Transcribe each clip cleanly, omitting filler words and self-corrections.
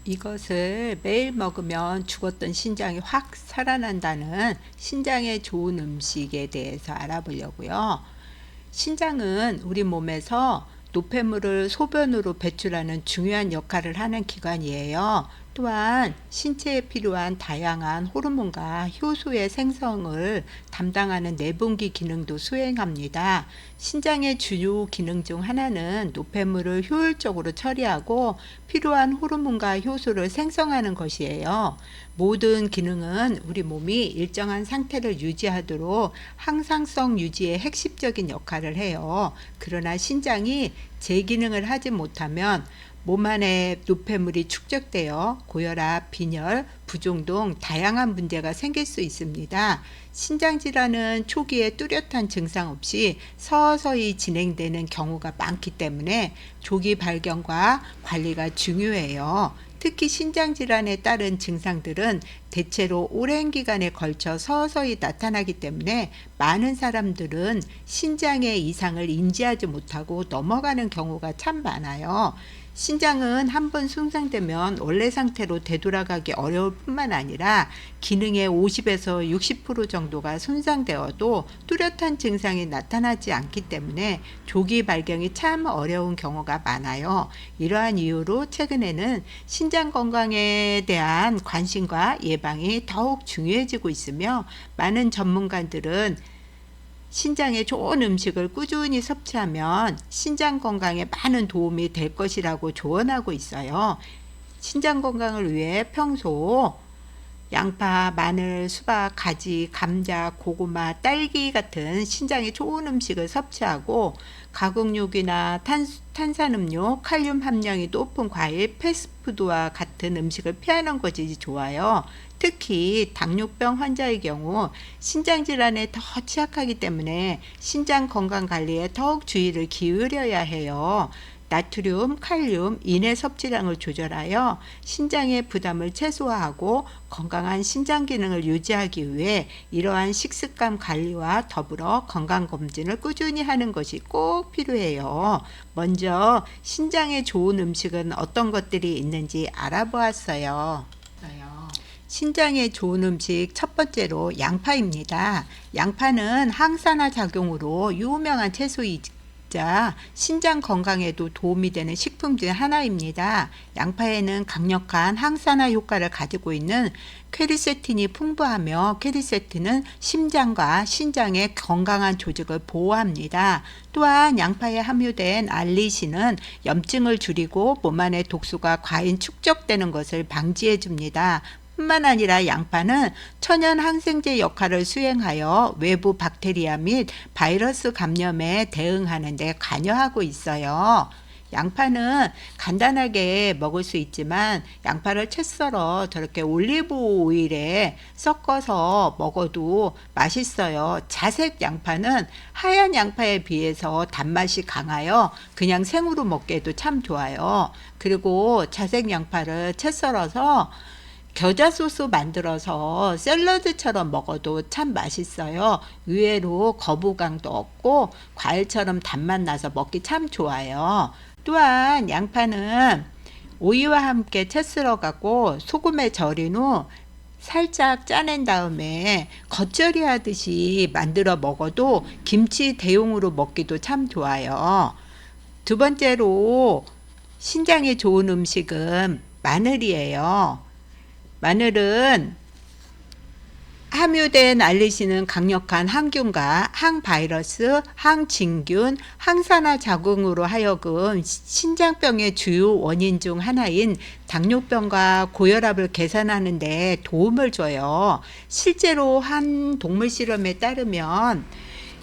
이것을 매일 먹으면 죽었던 신장이 확 살아난다는 신장에 좋은 음식에 대해서 알아보려고요. 신장은 우리 몸에서 노폐물을 소변으로 배출하는 중요한 역할을 하는 기관이에요. 또한 신체에 필요한 다양한 호르몬과 효소의 생성을 담당하는 내분기 기능도 수행합니다. 신장의 주요 기능 중 하나는 노폐물을 효율적으로 처리하고 필요한 호르몬과 효소를 생성하는 것이에요. 모든 기능은 우리 몸이 일정한 상태를 유지하도록 항상성 유지의 핵심적인 역할을 해요. 그러나 신장이 제 기능을 하지 못하면 몸 안에 노폐물이 축적되어 고혈압, 빈혈, 부종 등 다양한 문제가 생길 수 있습니다. 신장질환은 초기에 뚜렷한 증상 없이 서서히 진행되는 경우가 많기 때문에 조기 발견과 관리가 중요해요. 특히 신장질환에 따른 증상들은 대체로 오랜 기간에 걸쳐 서서히 나타나기 때문에 많은 사람들은 신장의 이상을 인지하지 못하고 넘어가는 경우가 참 많아요. 신장은 한번 손상되면 원래 상태로 되돌아가기 어려울 뿐만 아니라 기능의 50에서 60% 정도가 손상되어도 뚜렷한 증상이 나타나지 않기 때문에 조기 발견이 참 어려운 경우가 많아요. 이러한 이유로 최근에는 신장 건강에 대한 관심과 예방이 더욱 중요해지고 있으며 많은 전문가들은 신장에 좋은 음식을 꾸준히 섭취하면 신장 건강에 많은 도움이 될 것이라고 조언하고 있어요. 신장 건강을 위해 평소 양파, 마늘, 수박, 가지, 감자, 고구마, 딸기 같은 신장에 좋은 음식을 섭취하고 가공육이나 탄산음료, 칼륨 함량이 높은 과일, 패스트푸드와 같은 음식을 피하는 것이 좋아요. 특히 당뇨병 환자의 경우 신장질환에 더 취약하기 때문에 신장 건강 관리에 더욱 주의를 기울여야 해요. 나트륨, 칼륨, 인의 섭취량을 조절하여 신장의 부담을 최소화하고 건강한 신장 기능을 유지하기 위해 이러한 식습관 관리와 더불어 건강검진을 꾸준히 하는 것이 꼭 필요해요. 먼저 신장에 좋은 음식은 어떤 것들이 있는지 알아보았어요. 신장에 좋은 음식 첫 번째로 양파입니다. 양파는 항산화 작용으로 유명한 채소이자 신장 건강에도 도움이 되는 식품 중 하나입니다. 양파에는 강력한 항산화 효과를 가지고 있는 퀘르세틴이 풍부하며 퀘르세틴은 심장과 신장의 건강한 조직을 보호합니다. 또한 양파에 함유된 알리신은 염증을 줄이고 몸 안에 독소가 과잉 축적되는 것을 방지해 줍니다. 뿐만 아니라 양파는 천연 항생제 역할을 수행하여 외부 박테리아 및 바이러스 감염에 대응하는 데 관여하고 있어요. 양파는 간단하게 먹을 수 있지만 양파를 채 썰어 저렇게 올리브 오일에 섞어서 먹어도 맛있어요. 자색 양파는 하얀 양파에 비해서 단맛이 강하여 그냥 생으로 먹기에도 참 좋아요. 그리고 자색 양파를 채 썰어서 겨자 소스 만들어서 샐러드처럼 먹어도 참 맛있어요. 의외로 거부감도 없고 과일처럼 단맛 나서 먹기 참 좋아요. 또한 양파는 오이와 함께 채 썰어가고 소금에 절인 후 살짝 짜낸 다음에 겉절이 하듯이 만들어 먹어도 김치 대용으로 먹기도 참 좋아요. 두 번째로 신장에 좋은 음식은 마늘이에요. 마늘은 함유된 알리신은 강력한 항균과 항바이러스, 항진균, 항산화 작용으로 하여금 신장병의 주요 원인 중 하나인 당뇨병과 고혈압을 개선하는 데 도움을 줘요. 실제로 한 동물 실험에 따르면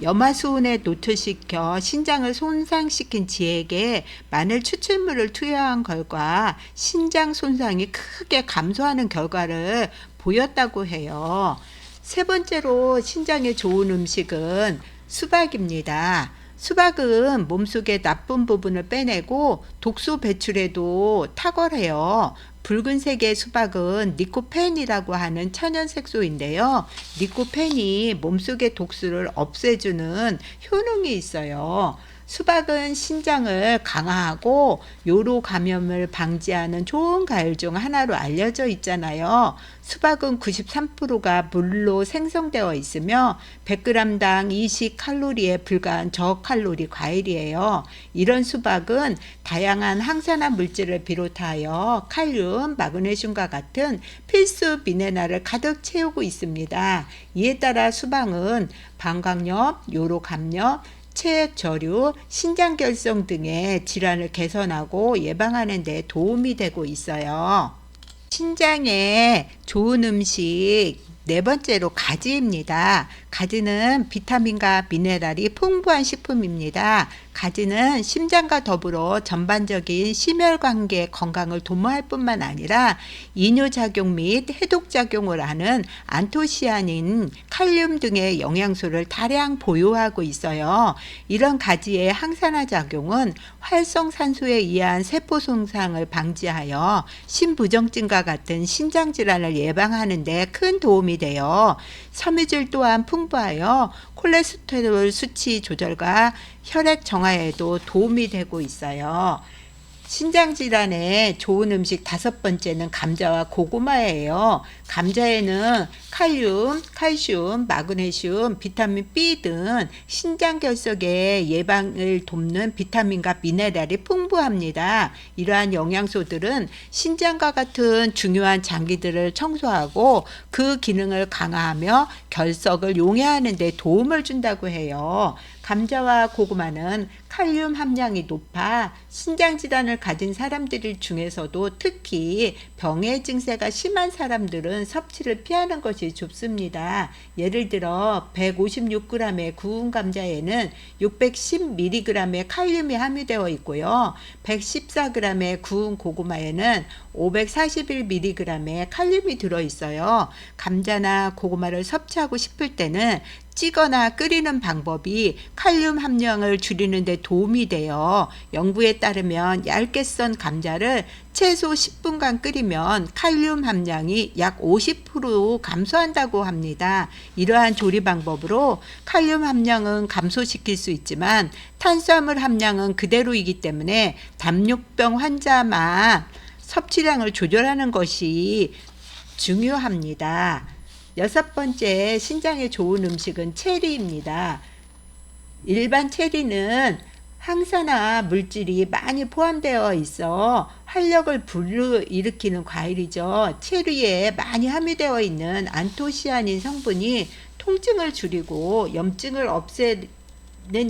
염화수은에 노출시켜 신장을 손상시킨 쥐에게 마늘 추출물을 투여한 결과 신장 손상이 크게 감소하는 결과를 보였다고 해요. 세 번째로 신장에 좋은 음식은 수박입니다. 수박은 몸속의 나쁜 부분을 빼내고 독소 배출에도 탁월해요. 붉은색의 수박은 니코펜이라고 하는 천연 색소인데요. 니코펜이 몸속의 독소를 없애주는 효능이 있어요. 수박은 신장을 강화하고 요로 감염을 방지하는 좋은 과일 중 하나로 알려져 있잖아요. 수박은 93%가 물로 생성되어 있으며 100g당 20칼로리에 불과한 저칼로리 과일이에요. 이런 수박은 다양한 항산화 물질을 비롯하여 칼륨, 마그네슘과 같은 필수 미네랄을 가득 채우고 있습니다. 이에 따라 수박은 방광염, 요로 감염, 체액 저류, 신장결석 등의 질환을 개선하고 예방하는 데 도움이 되고 있어요. 신장에 좋은 음식 네 번째로 가지입니다. 가지는 비타민과 미네랄이 풍부한 식품입니다. 가지는 심장과 더불어 전반적인 심혈관계 건강을 도모할 뿐만 아니라 이뇨작용 및 해독작용을 하는 안토시아닌, 칼륨 등의 영양소를 다량 보유하고 있어요. 이런 가지의 항산화 작용은 활성산소에 의한 세포 손상을 방지하여 심부정증과 같은 신장질환을 예방하는 데 큰 도움이 돼요. 섬유질 또한 풍부하여 콜레스테롤 수치 조절과 혈액 정화에도 도움이 되고 있어요. 신장질환에 좋은 음식 다섯 번째는 감자와 고구마예요. 감자에는 칼륨, 칼슘, 마그네슘, 비타민 B 등 신장결석의 예방을 돕는 비타민과 미네랄이 풍부합니다. 이러한 영양소들은 신장과 같은 중요한 장기들을 청소하고 그 기능을 강화하며 결석을 용해하는 데 도움을 준다고 해요. 감자와 고구마는 칼륨 함량이 높아 신장질환을 가진 사람들 중에서도 특히 병의 증세가 심한 사람들은 섭취를 피하는 것이 좋습니다. 예를 들어 156g의 구운 감자에는 610mg의 칼륨이 함유되어 있고요. 114g의 구운 고구마에는 541mg의 칼륨이 들어있어요. 감자나 고구마를 섭취하고 싶을 때는 찌거나 끓이는 방법이 칼륨 함량을 줄이는 데 도움이 돼요. 연구에 따르면 얇게 썬 감자를 최소 10분간 끓이면 칼륨 함량이 약 50% 감소한다고 합니다. 이러한 조리 방법으로 칼륨 함량은 감소시킬 수 있지만 탄수화물 함량은 그대로이기 때문에 당뇨병 환자만 섭취량을 조절하는 것이 중요합니다. 여섯 번째 신장에 좋은 음식은 체리입니다. 일반 체리는 항산화 물질이 많이 포함되어 있어 활력을 불러일으키는 과일이죠. 체리에 많이 함유되어 있는 안토시아닌 성분이 통증을 줄이고 염증을 없애는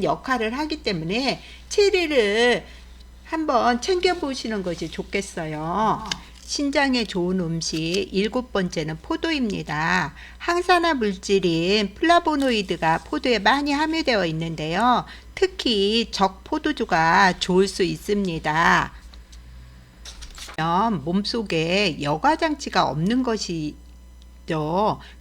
역할을 하기 때문에 체리를 한번 챙겨보시는 것이 좋겠어요. 신장에 좋은 음식 일곱 번째는 포도입니다. 항산화 물질인 플라보노이드가 포도에 많이 함유되어 있는데요. 특히 적포도주가 좋을 수 있습니다. 몸속에 여과장치가 없는 것이죠.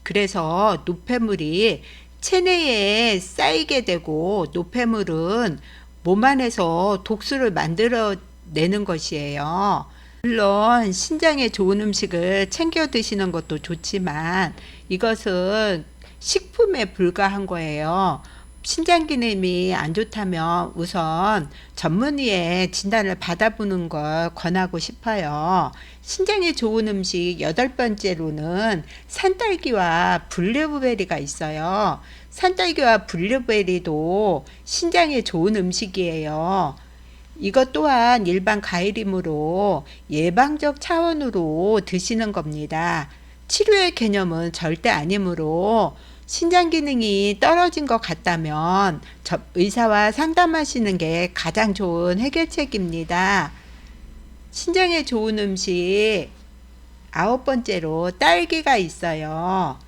그래서 노폐물이 체내에 쌓이게 되고 노폐물은 몸 안에서 독소를 만들어내는 것이에요. 물론 신장에 좋은 음식을 챙겨 드시는 것도 좋지만 이것은 식품에 불과한 거예요. 신장 기능이 안 좋다면 우선 전문의의 진단을 받아보는 걸 권하고 싶어요. 신장에 좋은 음식 여덟 번째로는 산딸기와 블루베리가 있어요. 산딸기와 블루베리도 신장에 좋은 음식이에요. 이것 또한 일반 과일이므로 예방적 차원으로 드시는 겁니다. 치료의 개념은 절대 아니므로 신장 기능이 떨어진 것 같다면 의사와 상담하시는 게 가장 좋은 해결책입니다. 신장에 좋은 음식 아홉 번째로 딸기가 있어요.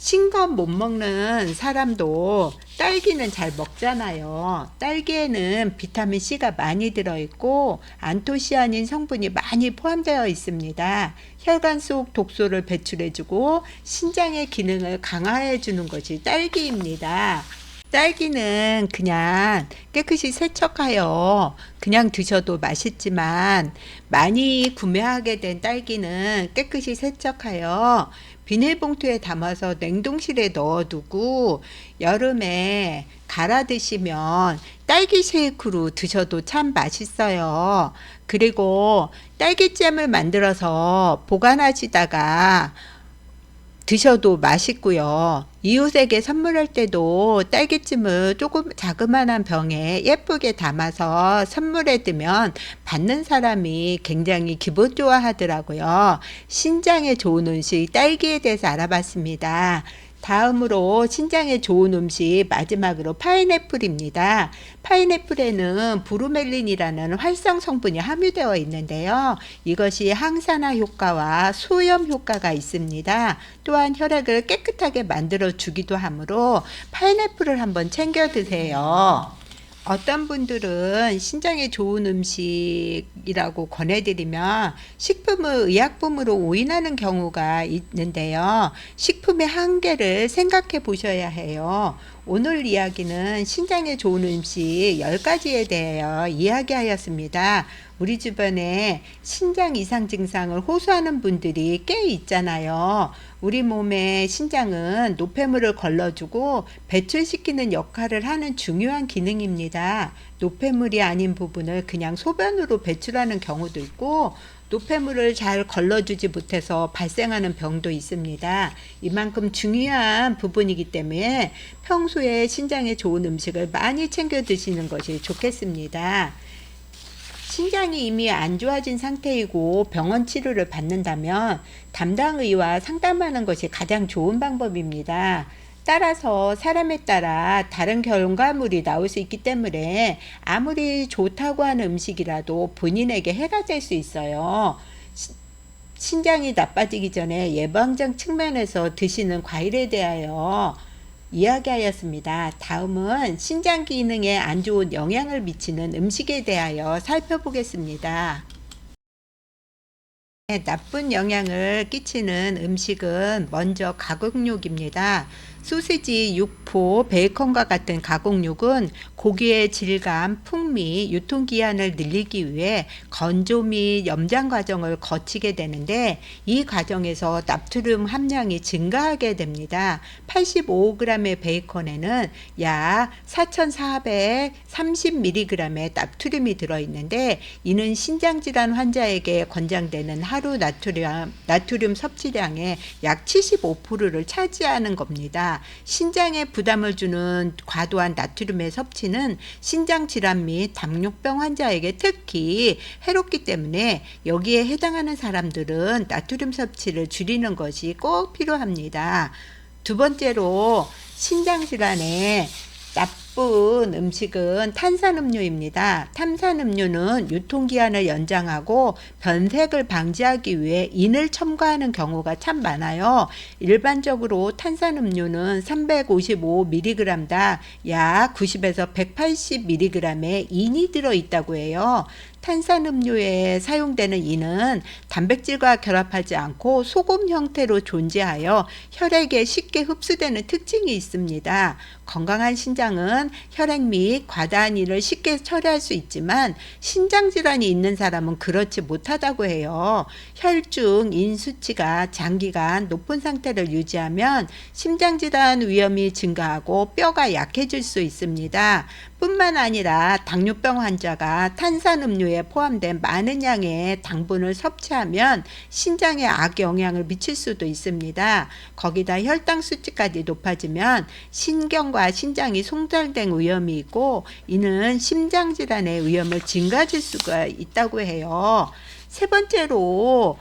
신 것 못 먹는 사람도 딸기는 잘 먹잖아요. 딸기에는 비타민C가 많이 들어있고 안토시아닌 성분이 많이 포함되어 있습니다. 혈관 속 독소를 배출해주고 신장의 기능을 강화해주는 것이 딸기입니다. 딸기는 그냥 깨끗이 세척하여 그냥 드셔도 맛있지만 많이 구매하게 된 딸기는 깨끗이 세척하여 비닐봉투에 담아서 냉동실에 넣어두고 여름에 갈아 드시면 딸기 쉐이크로 드셔도 참 맛있어요. 그리고 딸기잼을 만들어서 보관하시다가 드셔도 맛있고요. 이웃에게 선물할 때도 딸기찜을 조금 자그마한 병에 예쁘게 담아서 선물해 두면 받는 사람이 굉장히 기분 좋아하더라고요. 신장에 좋은 음식 딸기에 대해서 알아봤습니다. 다음으로 신장에 좋은 음식 마지막으로 파인애플입니다. 파인애플에는 브루멜린이라는 활성 성분이 함유되어 있는데요. 이것이 항산화 효과와 소염 효과가 있습니다. 또한 혈액을 깨끗하게 만들어 주기도 하므로 파인애플을 한번 챙겨 드세요. 어떤 분들은 신장에 좋은 음식이라고 권해드리면 식품을 의약품으로 오인하는 경우가 있는데요. 식품의 한계를 생각해 보셔야 해요. 오늘 이야기는 신장에 좋은 음식 10가지에 대하여 이야기하였습니다. 우리 주변에 신장 이상 증상을 호소하는 분들이 꽤 있잖아요. 우리 몸의 신장은 노폐물을 걸러주고 배출시키는 역할을 하는 중요한 기능입니다. 노폐물이 아닌 부분을 그냥 소변으로 배출하는 경우도 있고 노폐물을 잘 걸러주지 못해서 발생하는 병도 있습니다. 이만큼 중요한 부분이기 때문에 평소에 신장에 좋은 음식을 많이 챙겨 드시는 것이 좋겠습니다. 신장이 이미 안 좋아진 상태이고 병원 치료를 받는다면 담당 의와 상담하는 것이 가장 좋은 방법입니다. 따라서 사람에 따라 다른 결과물이 나올 수 있기 때문에 아무리 좋다고 하는 음식이라도 본인에게 해가 될 수 있어요. 신장이 나빠지기 전에 예방적 측면에서 드시는 과일에 대하여 이야기하였습니다. 다음은 신장 기능에 안 좋은 영향을 미치는 음식에 대하여 살펴보겠습니다. 나쁜 영향을 끼치는 음식은 먼저 가공육입니다. 소시지, 육포, 베이컨과 같은 가공육은 고기의 질감, 풍미, 유통기한을 늘리기 위해 건조 및 염장 과정을 거치게 되는데 이 과정에서 나트륨 함량이 증가하게 됩니다. 85g의 베이컨에는 약 4430mg의 나트륨이 들어있는데 이는 신장질환 환자에게 권장되는 하루 나트륨 섭취량의 약 75%를 차지하는 겁니다. 신장에 부담을 주는 과도한 나트륨의 섭취는 신장 질환 및 당뇨병 환자에게 특히 해롭기 때문에 여기에 해당하는 사람들은 나트륨 섭취를 줄이는 것이 꼭 필요합니다. 두 번째로 신장 질환에 나쁜 음식은 탄산음료입니다. 탄산음료는 유통기한을 연장하고 변색을 방지하기 위해 인을 첨가하는 경우가 참 많아요. 일반적으로 탄산음료는 355mg당 약 90에서 180mg의 인이 들어있다고 해요. 탄산음료에 사용되는 인은 단백질과 결합하지 않고 소금 형태로 존재하여 혈액에 쉽게 흡수되는 특징이 있습니다. 건강한 신장은 혈액 및 과다한 인을 쉽게 처리할 수 있지만 신장질환이 있는 사람은 그렇지 못하다고 해요. 혈중 인 수치가 장기간 높은 상태를 유지하면 심장질환 위험이 증가하고 뼈가 약해질 수 있습니다. 뿐만 아니라 당뇨병 환자가 탄산음료에 포함된 많은 양의 당분을 섭취하면 신장에 악영향을 미칠 수도 있습니다. 거기다 혈당 수치까지 높아지면 신경과 신장이 손상된 위험이 있고 이는 심장질환의 위험을 증가질 수가 있다고 해요. 세 번째로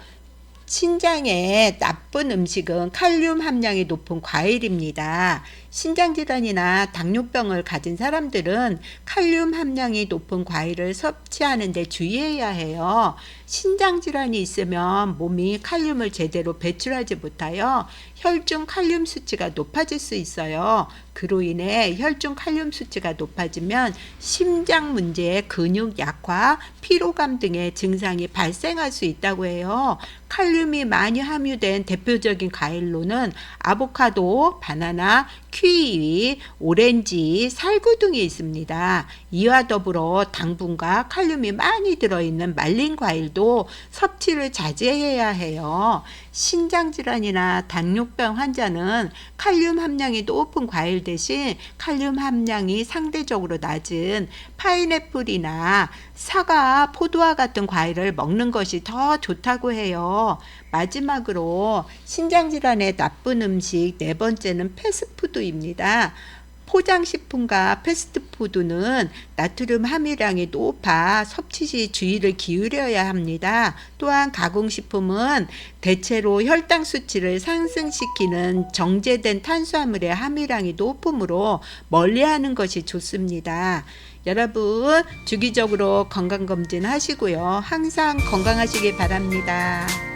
신장에 나쁜 음식은 칼륨 함량이 높은 과일입니다. 신장질환이나 당뇨병을 가진 사람들은 칼륨 함량이 높은 과일을 섭취하는 데 주의해야 해요. 신장질환이 있으면 몸이 칼륨을 제대로 배출하지 못하여 혈중 칼륨 수치가 높아질 수 있어요. 그로 인해 혈중 칼륨 수치가 높아지면 심장 문제, 근육 약화, 피로감 등의 증상이 발생할 수 있다고 해요. 칼륨이 많이 함유된 대표적인 과일로는 아보카도, 바나나, 키위, 오렌지, 살구 등이 있습니다. 이와 더불어 당분과 칼륨이 많이 들어있는 말린 과일도 섭취를 자제해야 해요. 신장질환이나 당뇨병 환자는 칼륨 함량이 높은 과일 대신 칼륨 함량이 상대적으로 낮은 파인애플이나 사과, 포도와 같은 과일을 먹는 것이 더 좋다고 해요. 마지막으로 신장질환에 나쁜 음식 네 번째는 패스트푸드입니다. 포장식품과 패스트푸드는 나트륨 함유량이 높아 섭취 시 주의를 기울여야 합니다. 또한 가공식품은 대체로 혈당 수치를 상승시키는 정제된 탄수화물의 함유량이 높으므로 멀리하는 것이 좋습니다. 여러분 주기적으로 건강검진 하시고요. 항상 건강하시길 바랍니다.